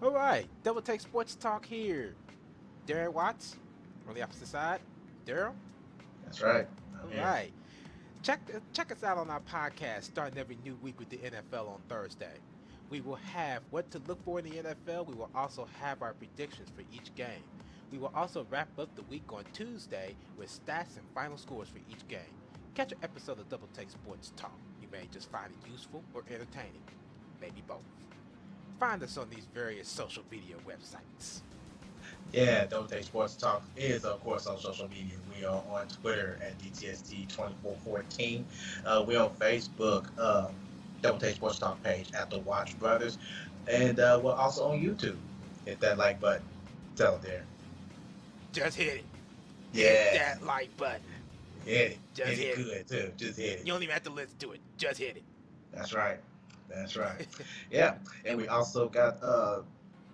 All right, Double Take Sports Talk here. Darren Watts on the opposite side. Daryl. That's right. All I'm here. right, check us out on our podcast starting every new week with the NFL on Thursday. We will have what to look for in the NFL. We will also have our predictions for each game. We will also wrap up the week on Tuesday with stats and final scores for each game. Catch an episode of Double Take Sports Talk. You may just find it useful or entertaining, maybe both. Find us on these various social media websites. Yeah, Double Take Sports Talk is, of course, on social media. We are on Twitter at DTST2414. We're on Facebook, Double Take Sports Talk page at the Watch Brothers. And we're also on YouTube. Hit that like button. Tell them there. Just hit it. Hit Yeah, that like button. hit it. Just Hit it hit it. good, too. Just hit it. You don't even have to listen to it. Just hit That's right. That's right. it. Yeah, and we also got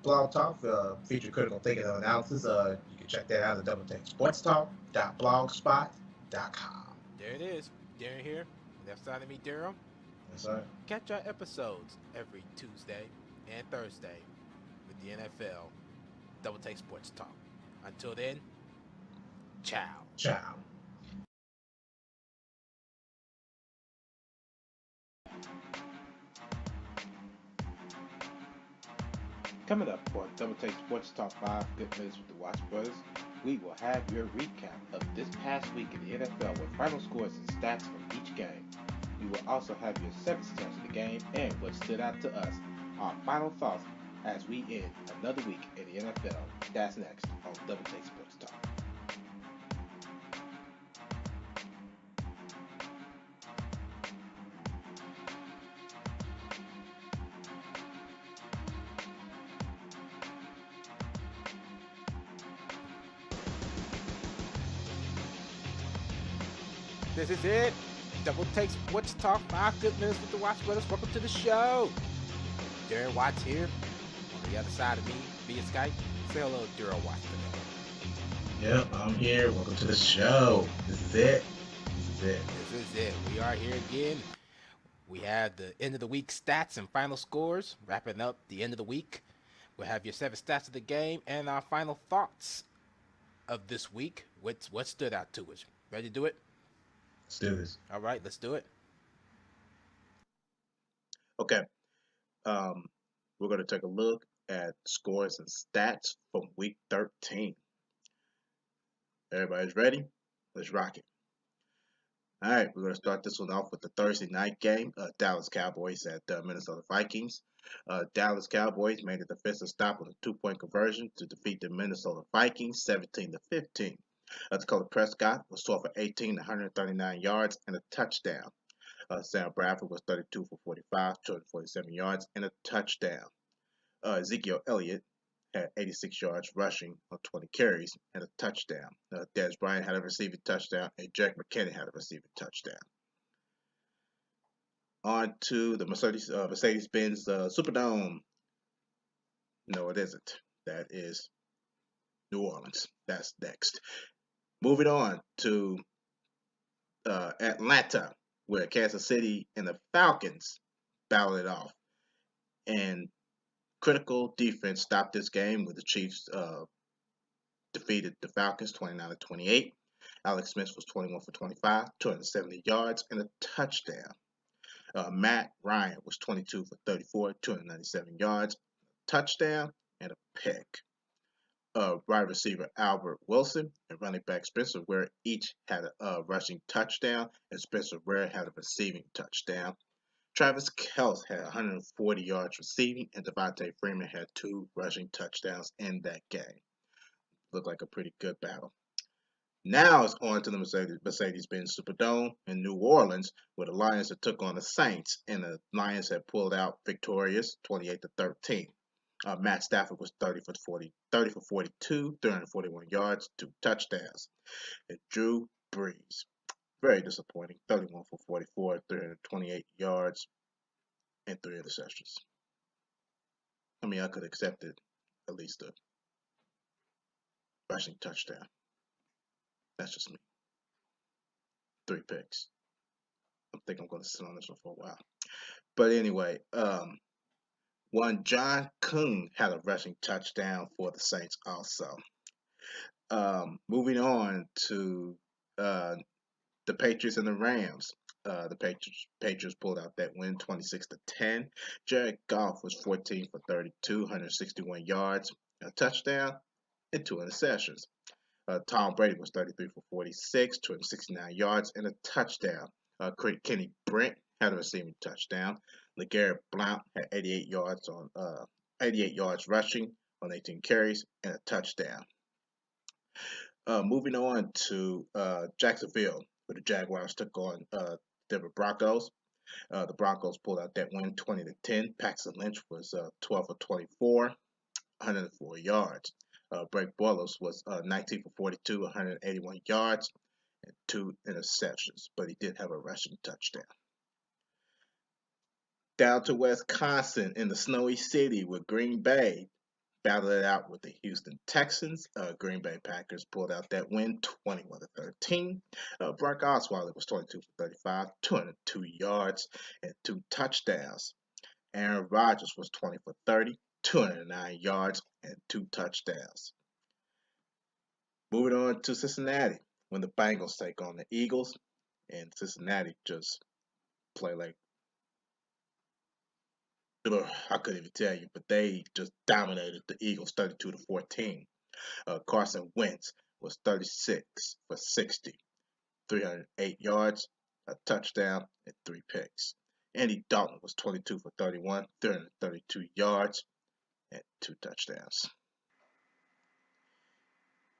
Blog Talk feature critical thinking and analysis. You can check that out at doubleTakeSportsTalk.blogspot.com. There it is. Darren here. Left side of me, Daryl. That's right. Catch our episodes every Tuesday and Thursday with the NFL Double Take Sports Talk. Until then, ciao. Ciao. Coming up on Double Take Sports Talk 5 Good Minutes with the Watch Brothers, we will have your recap of this past week in the NFL with final scores and stats from each game. We will also have your 7 stats of the game and what stood out to us, our final thoughts as we end another week in the NFL. That's next on Double Take Sports Talk. This is it. Double Take Sports Talk 5 Good Minutes with the Watch Brothers. Welcome to the show. Darren Watts here on the other side of me via Skype. Say hello, Daryl Watts today. Yep, I'm here. Welcome to the show. This is it. This is it. This is it. We are here again. We have the end of the week stats and final scores, wrapping up the end of the week. We'll have your 7 stats of the game and our final thoughts of this week. What stood out to us? Ready to do it? Let's do this. All right, let's do it. Okay, um, we're going to take a look at scores and stats from week 13. Everybody's ready? Let's rock it. All right, we're going to start this one off with the Thursday night game. Dallas Cowboys at Minnesota Vikings. Dallas Cowboys made a defensive stop on a two-point conversion to defeat the Minnesota Vikings 17-15. Dakota Prescott was 12 for 18, 139 yards, and a touchdown. Sam Bradford was 32 for 45, 247 yards, and a touchdown. Ezekiel Elliott had 86 yards rushing on 20 carries and a touchdown. Dez Bryant had a receiving touchdown, and Jack McKinney had a receiving touchdown. On to the Mercedes-Benz Superdome. No, it isn't. That is New Orleans. That's next. Moving on to Atlanta, where Kansas City and the Falcons battled it off. And critical defense stopped this game with the Chiefs defeated the Falcons 29-28. Alex Smith was 21 for 25, 270 yards, and a touchdown. Matt Ryan was 22 for 34, 297 yards, touchdown, and a pick. Wide receiver Albert Wilson and running back Spencer Ware each had a rushing touchdown, and Spencer Ware had a receiving touchdown. Travis Kelce had 140 yards receiving, and Devontae Freeman had 2 rushing touchdowns in that game. Looked like a pretty good battle. Now it's on to the Mercedes-Benz Superdome in New Orleans, where the Lions had took on the Saints, and the Lions had pulled out victorious 28-13. Matt Stafford was 30 for 42, 341 yards, 2 touchdowns. And Drew Brees, very disappointing, 31 for 44, 328 yards, and 3 interceptions. I mean, I could accept it, at least a rushing touchdown. That's just me. 3 picks. I think I'm going to sit on this one for a while. But anyway, One John Kuhn had a rushing touchdown for the Saints also. Moving on to uh, the Patriots and the Rams. The Patriots pulled out that win 26-10. Jared Goff was 14 for 32, 161 yards, a touchdown, and 2 interceptions. Tom Brady was 33 for 46, 269 yards, and a touchdown. Kenny Brent had a receiving touchdown. LeGarrette Blount had 88 yards rushing on 18 carries and a touchdown. Moving on to Jacksonville, where the Jaguars took on Denver Broncos. The Broncos pulled out that win 20-10. Paxton Lynch was 12 for 24, 104 yards. Blake Bortles was 19 for 42, 181 yards, and 2 interceptions, but he did have a rushing touchdown. Down to Wisconsin in the snowy city with Green Bay battled it out with the Houston Texans. Green Bay Packers pulled out that win 21-13. Brock Osweiler was 22 for 35, 202 yards, and 2 touchdowns. Aaron Rodgers was 20 for 30, 209 yards, and 2 touchdowns. Moving on to Cincinnati when the Bengals take on the Eagles, and Cincinnati just play like I couldn't even tell you, but they just dominated the Eagles 32-14. Carson Wentz was 36 for 60, 308 yards, a touchdown, and 3 picks. Andy Dalton was 22 for 31, 332 yards, and 2 touchdowns.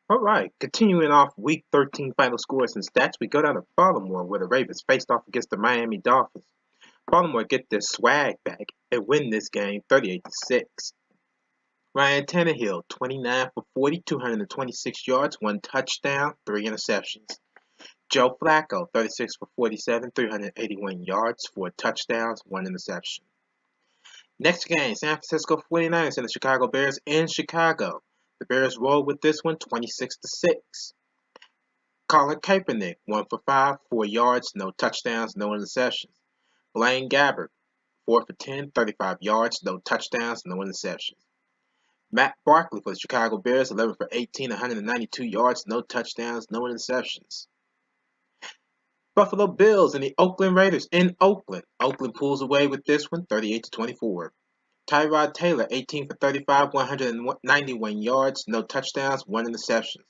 All right, continuing off Week 13 final scores and stats, we go down to Baltimore where the Ravens faced off against the Miami Dolphins. Baltimore get their swag back and win this game 38-6. Ryan Tannehill, 29 for 40, 226 yards, 1 touchdown, 3 interceptions. Joe Flacco, 36 for 47, 381 yards, 4 touchdowns, 1 interception. Next game, San Francisco 49ers and the Chicago Bears in Chicago. The Bears roll with this one 26-6. Colin Kaepernick, 1 for 5, 4 yards, no touchdowns, no interceptions. Blaine Gabbert, 4 for 10, 35 yards, no touchdowns, no interceptions. Matt Barkley for the Chicago Bears, 11 for 18, 192 yards, no touchdowns, no interceptions. Buffalo Bills and the Oakland Raiders in Oakland. Oakland pulls away with this one 38-24. Tyrod Taylor, 18 for 35, 191 yards, no touchdowns, 1 interception.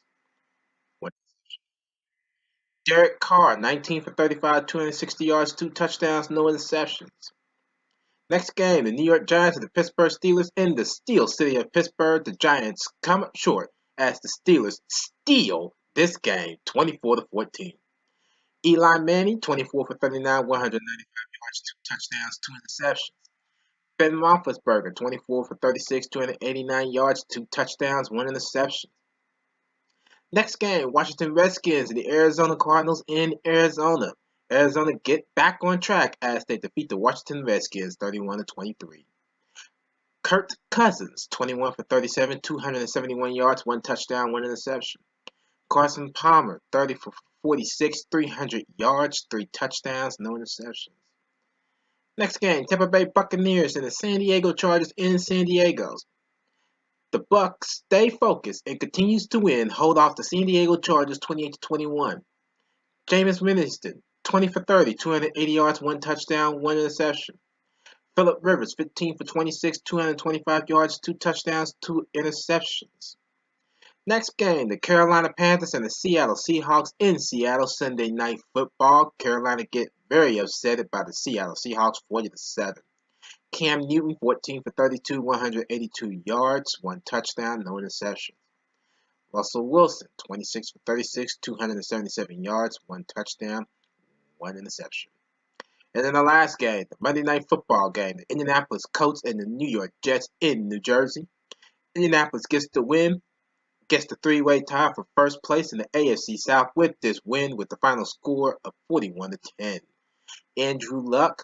Derek Carr, 19 for 35, 260 yards, 2 touchdowns, no interceptions. Next game, the New York Giants and the Pittsburgh Steelers in the Steel City of Pittsburgh. The Giants come up short as the Steelers steal this game 24-14. Eli Manning, 24 for 39, 195 yards, 2 touchdowns, 2 interceptions. Ben Roethlisberger, 24 for 36, 289 yards, 2 touchdowns, 1 interception. Next game, Washington Redskins and the Arizona Cardinals in Arizona. Arizona get back on track as they defeat the Washington Redskins 31-23. Kirk Cousins, 21 for 37, 271 yards, 1 touchdown, 1 interception. Carson Palmer, 30 for 46, 300 yards, 3 touchdowns, no interceptions. Next game, Tampa Bay Buccaneers and the San Diego Chargers in San Diego. The Bucs stay focused and continues to win, hold off the San Diego Chargers 28-21. Jameis Winston, 20 for 30, 280 yards, 1 touchdown, 1 interception. Phillip Rivers, 15 for 26, 225 yards, 2 touchdowns, 2 interceptions. Next game, the Carolina Panthers and the Seattle Seahawks in Seattle Sunday Night Football. Carolina get very upset by the Seattle Seahawks 40-7. Cam Newton, 14 for 32, 182 yards, 1 touchdown, no interceptions. Russell Wilson, 26 for 36, 277 yards, 1 touchdown, 1 interception. And then the last game, the Monday Night Football game, the Indianapolis Colts and the New York Jets in New Jersey. Indianapolis gets the win, gets the three-way tie for first place in the AFC South with this win with the final score of 41-10. Andrew Luck,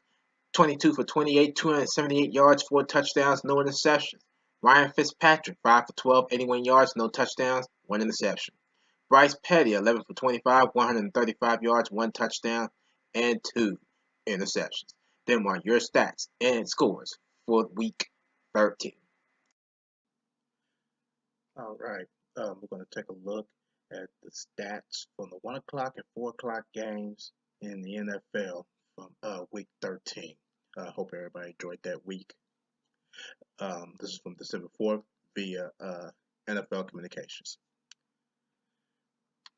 22 for 28, 278 yards, 4 touchdowns, no interceptions. Ryan Fitzpatrick, 5 for 12, 81 yards, no touchdowns, 1 interception. Bryce Petty, 11 for 25, 135 yards, 1 touchdown, and 2 interceptions. Them are your stats and scores for week 13. All right. We're going to take a look at the stats from the 1 o'clock and 4 o'clock games in the NFL from week 13. I hope everybody enjoyed that week. This is from December 4th via NFL Communications.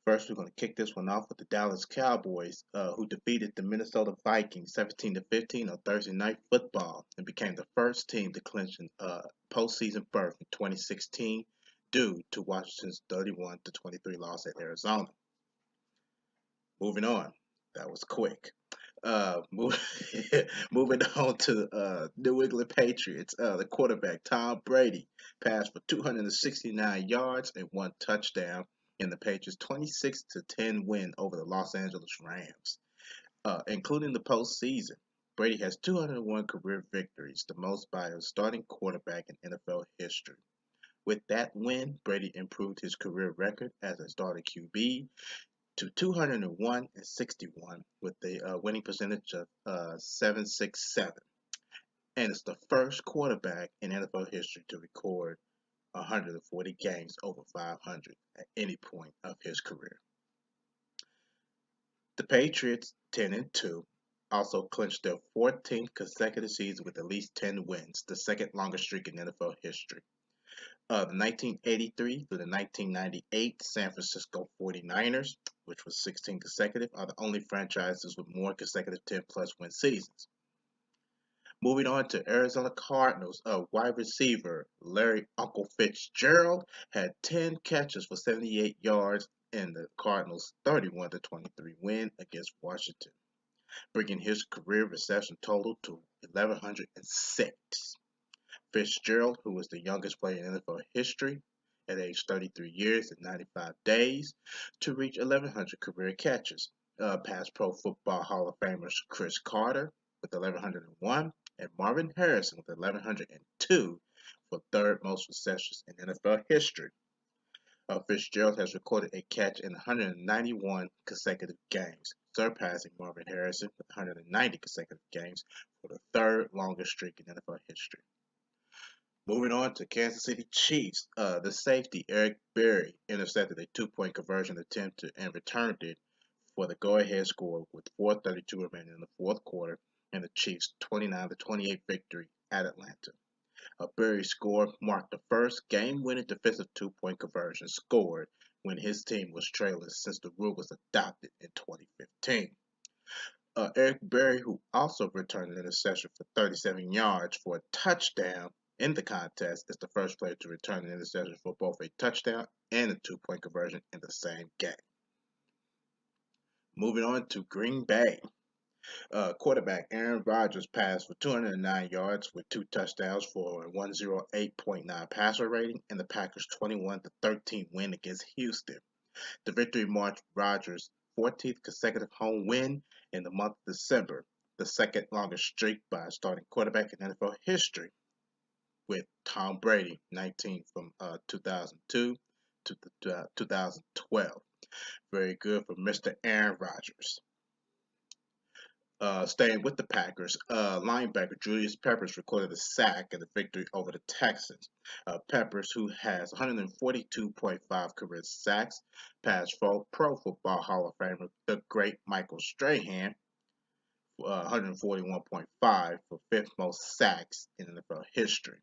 First, we're going to kick this one off with the Dallas Cowboys, who defeated the Minnesota Vikings 17-15 on Thursday Night Football and became the first team to clinch a postseason berth in 2016 due to Washington's 31-23 loss at Arizona. Moving on, that was quick. Moving on to New England Patriots, the quarterback Tom Brady passed for 269 yards and 1 touchdown in the Patriots' 26-10 win over the Los Angeles Rams. Including the postseason, Brady has 201 career victories, the most by a starting quarterback in NFL history. With that win, Brady improved his career record as a starting QB to 201 and 61 with a winning percentage of 767, and it's the first quarterback in NFL history to record 140 games over 500 at any point of his career. The Patriots, 10-2, also clinched their 14th consecutive season with at least 10 wins, the second longest streak in NFL history. The 1983 through the 1998 San Francisco 49ers, which was 16 consecutive, are the only franchises with more consecutive 10-plus win seasons. Moving on to Arizona Cardinals, wide receiver Larry Uncle Fitzgerald had 10 catches for 78 yards in the Cardinals' 31-23 win against Washington, bringing his career reception total to 1,106. Fitzgerald, who was the youngest player in NFL history at age 33 years and 95 days, to reach 1,100 career catches, past Pro Football Hall of Famers Cris Carter with 1,101 and Marvin Harrison with 1,102 for third most receptions in NFL history. Fitzgerald has recorded a catch in 191 consecutive games, surpassing Marvin Harrison with 190 consecutive games for the third longest streak in NFL history. Moving on to Kansas City Chiefs, the safety Eric Berry intercepted a 2-point conversion attempt and returned it for the go-ahead score with 4:32 remaining in the fourth quarter and the Chiefs' 29-28 victory at Atlanta. Berry's score marked the first game-winning defensive 2-point conversion scored when his team was trailing since the rule was adopted in 2015. Eric Berry, who also returned an interception for 37 yards for a touchdown in the contest, is the first player to return an interception for both a touchdown and a 2-point conversion in the same game. Moving on to Green Bay. Quarterback Aaron Rodgers passed for 209 yards with 2 touchdowns for a 108.9 passer rating in the Packers' 21-13 win against Houston. The victory marked Rodgers' 14th consecutive home win in the month of December, the second longest streak by a starting quarterback in NFL history, with Tom Brady, 19 from 2002 to 2012. Very good for Mr. Aaron Rodgers. Staying with the Packers, linebacker Julius Peppers recorded a sack in the victory over the Texans. Peppers, who has 142.5 career sacks, passed for Pro Football Hall of Famer the great Michael Strahan, 141.5 for fifth most sacks in NFL history.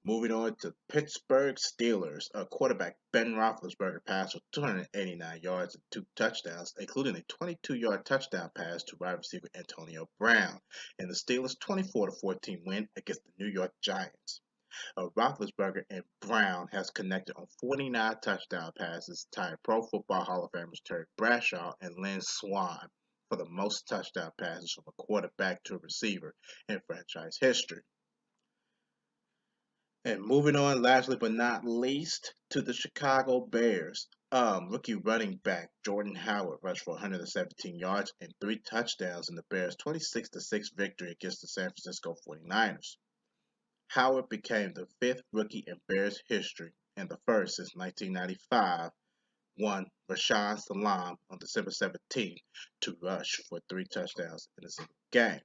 Moving on to Pittsburgh Steelers, quarterback Ben Roethlisberger passed for 289 yards and 2 touchdowns, including a 22-yard touchdown pass to wide receiver Antonio Brown in the Steelers' 24-14 win against the New York Giants. Roethlisberger and Brown has connected on 49 touchdown passes, tying Pro Football Hall of Famers Terry Bradshaw and Lynn Swann for the most touchdown passes from a quarterback to a receiver in franchise history. And moving on, lastly but not least, to the Chicago Bears. Rookie running back Jordan Howard rushed for 117 yards and 3 touchdowns in the Bears' 26-6 victory against the San Francisco 49ers. Howard became the 5th rookie in Bears history and the first since 1995, when Rashaan Salaam on December 17th to rush for 3 touchdowns in a single game.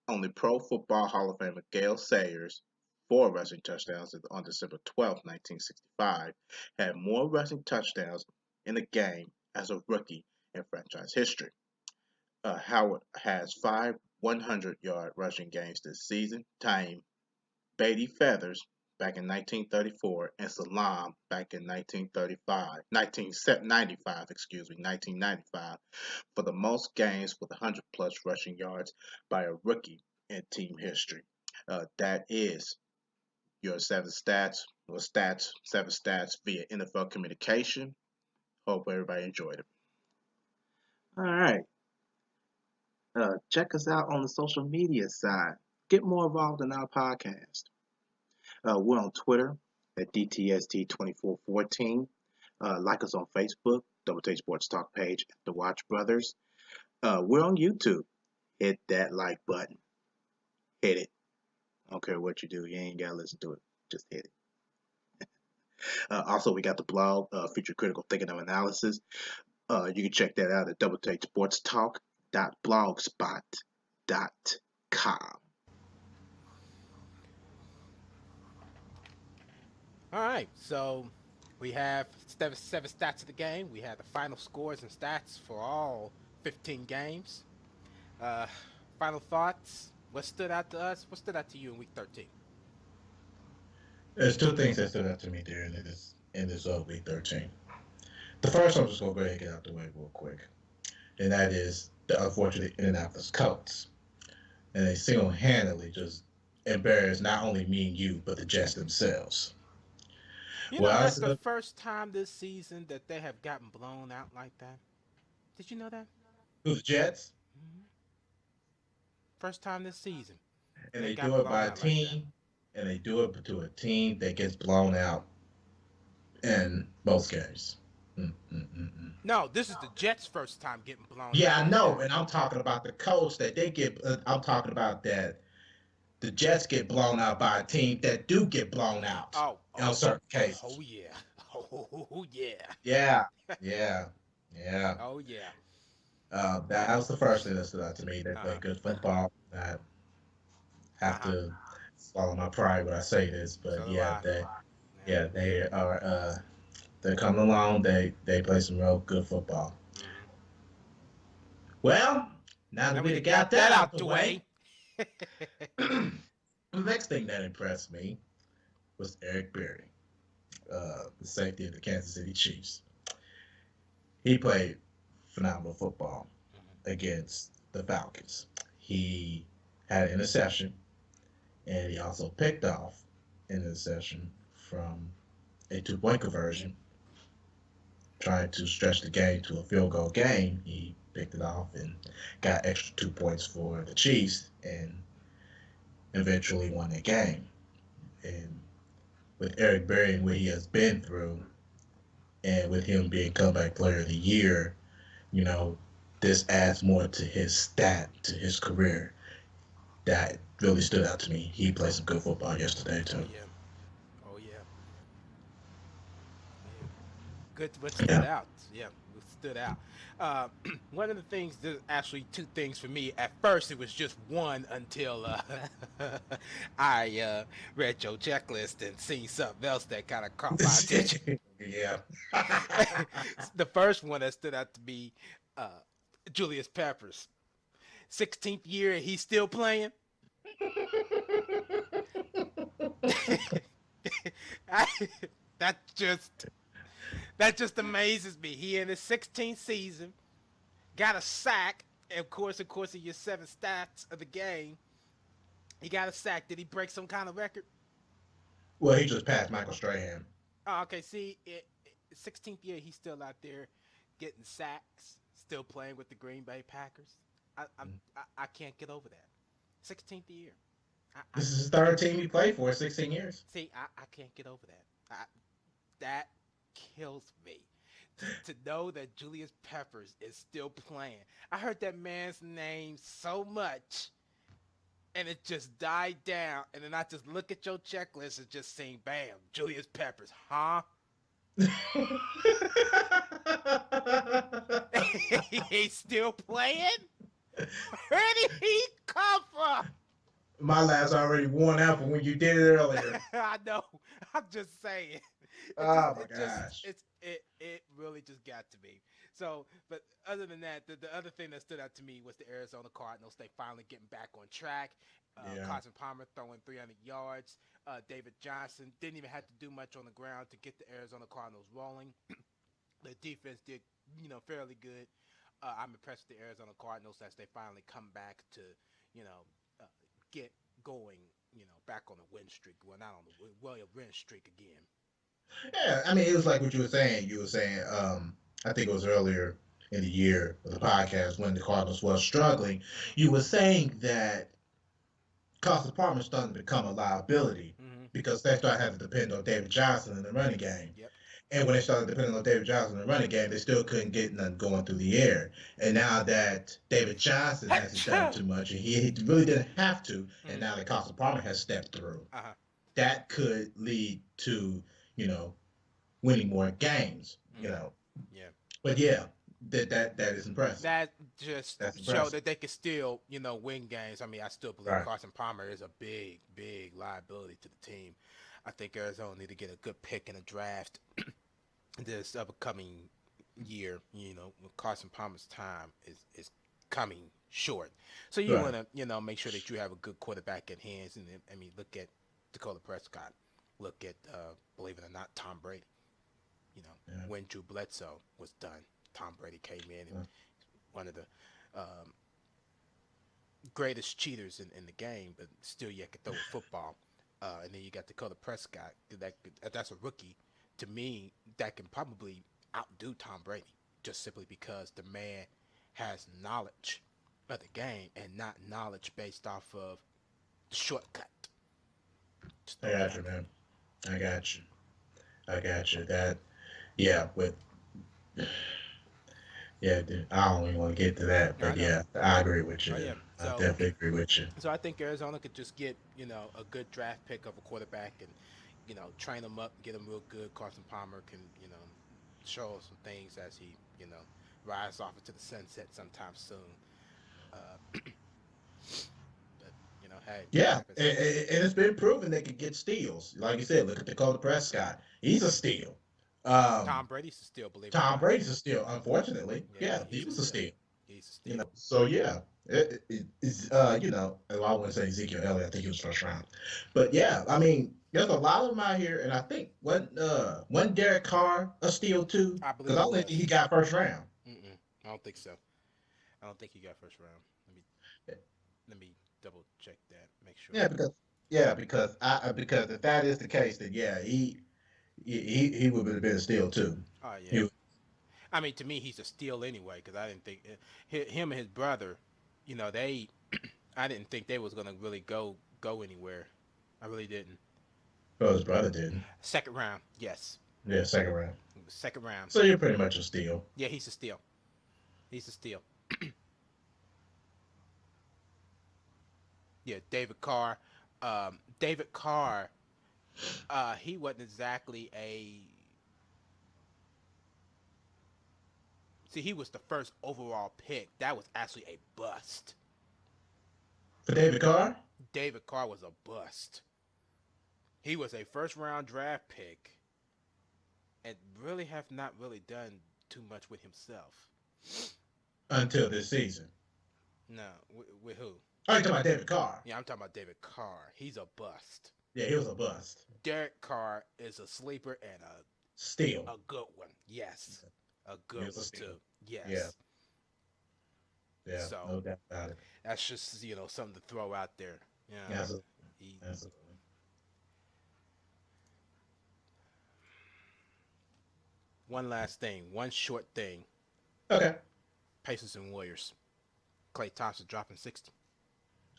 Only Pro Football Hall of Famer Gale Sayers, 4 rushing touchdowns on December 12, 1965, had more rushing touchdowns in a game as a rookie in franchise history. Howard has 5 100-yard rushing games this season, tying Beatty Feathers back in 1934 and Salam back in 1995, for the most games with 100-plus rushing yards by a rookie in team history. That is your 7 stats via NFL communication. Hope everybody enjoyed it. All right. Check us out on the social media side. Get more involved in our podcast. We're on Twitter at DTST2414. Like us on Facebook, Double Take Sports Talk page at The Watch Brothers. We're on YouTube. Hit that like button. Hit it. I don't care what you do. You ain't got to listen to it. Just hit it. Also, we got the blog, Future Critical Thinking and Analysis. You can check that out at doubletakesportstalk.blogspot.com. All right, so we have seven stats of the game. We have the final scores and stats for all 15 games. Uh, Final thoughts. What stood out to us? What stood out to you in week 13? There's 2 things that stood out to me during this week 13. The first, I'm just gonna go ahead and get out the way real quick, and that is the unfortunate Indianapolis Colts, and they single-handedly just embarrassed not only me and you, but the Jets themselves. You know, Well, that's the first time this season that they have gotten blown out like that. Did you know that? the Jets, hmm First time this season and they they got do it blown by a out like that. team, and they do it to a team that gets blown out in most games. Mm. No, this is the Jets' first time getting blown Yeah, out I like know, that. and I'm talking about the Colts that they get. I'm talking about that the Jets get blown out by a team that do get blown out Oh, on oh, certain oh cases. yeah, oh yeah, Yeah, yeah, yeah. oh yeah. That was the first thing that stood out to me. They play Uh good football. I have huh. to swallow my pride when I say this, but So do I. Yeah. yeah, they are. They're coming along. They play some real good football. hmm Well, now that Now we we done done got got that that out out the the way, way. the next thing that impressed me was Eric Berry, the safety of the Kansas City Chiefs. He played phenomenal football against the Falcons. He had an interception, and he also picked off an interception from a 2 point conversion, trying to stretch the game to a field goal game. He picked it off and got extra 2 points for the Chiefs and eventually won the game. And with Eric Berry and what he has been through, and with him being comeback player of the year, you know, this adds more to his to his career. That really stood out to me. He played some good football yesterday Oh too. yeah. Oh yeah. Yeah. Good. What stood Yeah. out? Yeah, what stood out. Uh, One of the things, there's actually two things for me. At first, it was just one until I read your checklist and seen something else that kind of caught my attention. Yeah. The first one that stood out to me, uh, Julius Peppers. 16th year and he's still playing. I, that just that just amazes me. He in his 16th season got a sack. And of course, in your 7 stats of the game, he got a sack. Did he break some kind of record? Well, he just passed Michael Strahan. Oh, okay. See, 16th year, he's still out there getting sacks, still playing with the Green Bay Packers. I can't get over that. 16th year. I This is his can't third team he played for in 16 years. see. I can't get over that. That kills me. To know that Julius Peppers is still playing. I heard that man's name so much, and it just died down. And then I just look at your checklist and just saying, "Bam, Julius Peppers, huh?" He's still playing. Where did he come from? My laugh's already worn out from when you did it earlier. I know. I'm just saying. Oh my gosh. It really just got to me. So, but other than that, the other thing that stood out to me was the Arizona Cardinals. They finally getting back on track. Yeah. Carson Palmer throwing 300 yards. David Johnson didn't even have to do much on the ground to get the Arizona Cardinals rolling. The defense did, fairly good. I'm impressed with the Arizona Cardinals as they finally come back to, you know, get going, back on a win streak. Well, not on the well, a win streak again. Yeah, I mean, it was like what you were saying. You were saying, I think it was earlier in the year of the podcast when the Cardinals was struggling. Mm-hmm. You were saying that Carson Palmer starting to become a liability Mm-hmm. because they started having to depend on David Johnson in the running game. Yep. And when they started depending on David Johnson in the running game, they still couldn't get nothing going through the air. And now that David Johnson hasn't done too much, and he really didn't have to, and Mm-hmm. now that Carson Palmer has stepped through, Uh-huh. that could lead to, you know, winning more games, Mm-hmm. Yeah. But yeah, that is impressive. That just That's showed impressive. that they could still, win games. I mean, I still believe Right. Carson Palmer is a big, big liability to the team. I think Arizona need to get a good pick in a draft this upcoming year. Carson Palmer's time is coming short. So you Right. want to, make sure that you have a good quarterback at hands. And I mean, look at Dakota Prescott. Look at, believe it or not, Tom Brady. Yeah. When Drew Bledsoe was done, Tom Brady came in and Yeah. one of the um, greatest cheaters in the game, but still you could throw a football. And then you got Dakota Prescott. That's a rookie. To me, that can probably outdo Tom Brady just simply because the man has knowledge of the game and not knowledge based off of the shortcut. Just I throw that got out you, there. man. I got you. I got you. That yeah, with yeah, dude, I don't even want to get to that, I but know. yeah, I agree with you Oh yeah. there. I So definitely agree with you. So I think Arizona could just get, a good draft pick of a quarterback and, train him up, get him real good. Carson Palmer can, show us some things as he, rise off into the sunset sometime soon. Uh, but, hey, it Yeah, happens. and it's been proven they could get steals. Like you said, look at Dakota Prescott. He's a steal. Tom Um, Brady's still, believe it or Tom not. Brady's a steal. Unfortunately, Yeah, yeah, he he's a was a steal. steal. He's a steal. So yeah, it's well, I wouldn't say Ezekiel Elliott. I think he was first round, but yeah, I mean, there's a lot of them out here, and I think when Derek Carr a steal too, I because believe I he only think was. he got first round. Mm-mm, I don't think so. I don't think he got first round. Let me double check that. Make sure. Yeah, because if that is the case, then yeah, he would have been a steal too. Oh He yeah. I mean, to me, he's a steal anyway because I didn't think him and his brother, they, I didn't think they was gonna really go anywhere. I really didn't. well, his brother didn't. Second round, yes, Yeah, second round. second round. So you're pretty much a steal. Yeah, he's a steal. He's a steal. Yeah, David Carr. David Carr. He wasn't exactly a. See, he was the first overall pick. That was actually a bust. For David Carr? David Carr was a bust. He was a first round draft pick and really have not really done too much with himself. Until this season. No, with who? Oh, you talking about David Carr? Yeah, I'm talking about David Carr. He's a bust. Yeah, he was a bust. Derek Carr is a sleeper and Steal. a good one. Yes, a He good was a one steal. too. Yeah, Yes. yeah, So no doubt about it. that's just something to throw out there. Yeah, absolutely. He, Absolutely. one last thing, one short thing. Okay. Pacers and Warriors. Klay Thompson dropping 60.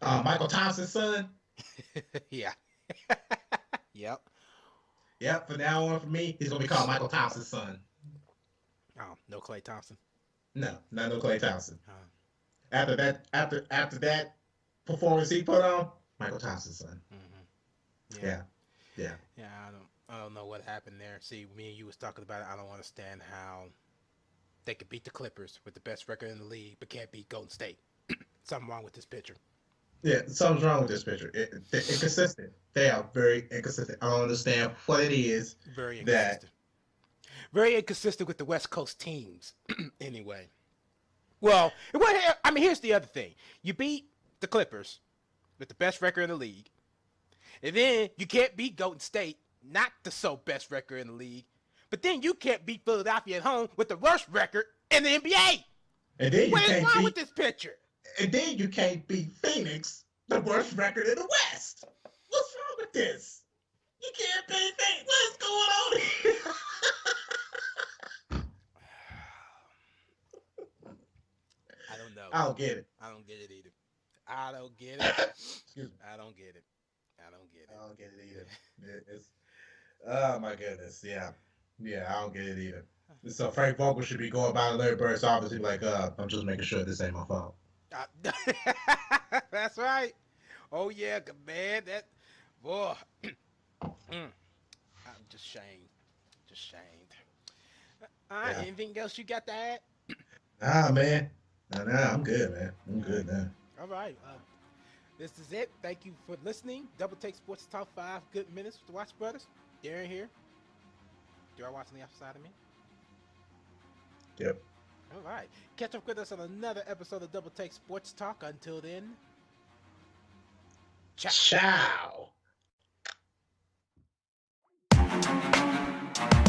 Michael Thompson's son. Yeah. Yep. Yep, from now on for me, he's gonna be called Michael Thompson's son. Oh, no Klay Thompson. No, not no Clay Thompson. Uh, After that performance he put on, Michael Thompson's son. yeah. Yeah, yeah. Yeah, I don't know what happened there. See, me and you was talking about it. I don't understand how they could beat the Clippers with the best record in the league, but can't beat Golden State. Something wrong with this pitcher. Yeah, something's wrong with this pitcher. They're inconsistent. They are very inconsistent. I don't understand what it is Very that. inconsistent. Very inconsistent with the West Coast teams. Anyway. Well, I mean, here's the other thing. You beat the Clippers with the best record in the league. And then you can't beat Golden State, not the best record in the league. But then you can't beat Philadelphia at home with the worst record in the NBA. And then What is wrong with this pitcher? And then you can't beat Phoenix, the worst record in the West. What's wrong with this? You can't beat Phoenix. What's going on here? I don't know. I don't get it. I don't get it either. I don't get it. Excuse me. I don't get it. I don't get it. I don't get it either. It's, oh my goodness. Yeah. Yeah, I don't get it either. So Frank Vogel should be going by Larry Bird's office and be like, I'm just making sure this ain't my fault. That's right. Oh yeah, man. That boy. I'm just shamed. Just shamed. All right. Yeah. Anything else you got to add? Nah, man. Nah, I'm good, man. I'm good now. All right. This is it. Thank you for listening. Double Take Sports Talk 5 good minutes with the Watch Brothers. Darren here. Darren watching the outside of me. Yep. All right. Catch up with us on another episode of Double Take Sports Talk. Until then, ciao. Ciao.